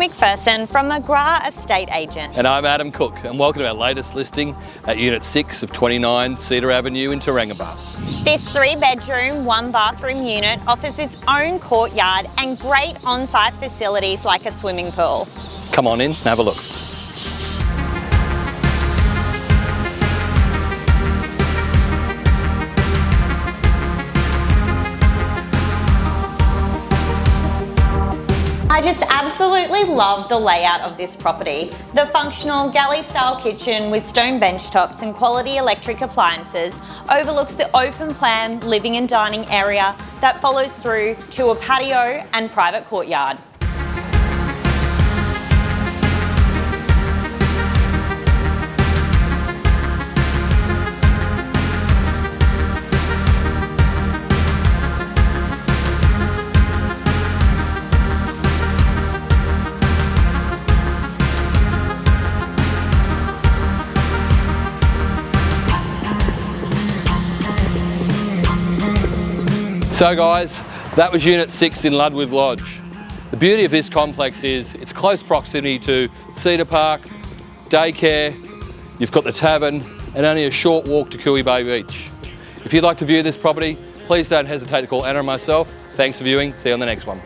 McPherson from McGrath Estate Agent. And I'm Adam Cook, and welcome to our latest listing at Unit 6 of 29 Cedar Avenue in Taranganba. This 3-bedroom, 1-bathroom unit offers its own courtyard and great on-site facilities like a swimming pool. Come on in and have a look. I just absolutely love the layout of this property. The functional galley-style kitchen with stone bench tops and quality electric appliances overlooks the open plan living and dining area that follows through to a patio and private courtyard. So guys, that was Unit 6 in Ludwig Lodge. The beauty of this complex is its close proximity to Cedar Park, daycare, you've got the tavern, and only a short walk to Cooey Bay Beach. If you'd like to view this property, please don't hesitate to call Anna and myself. Thanks for viewing, see you on the next one.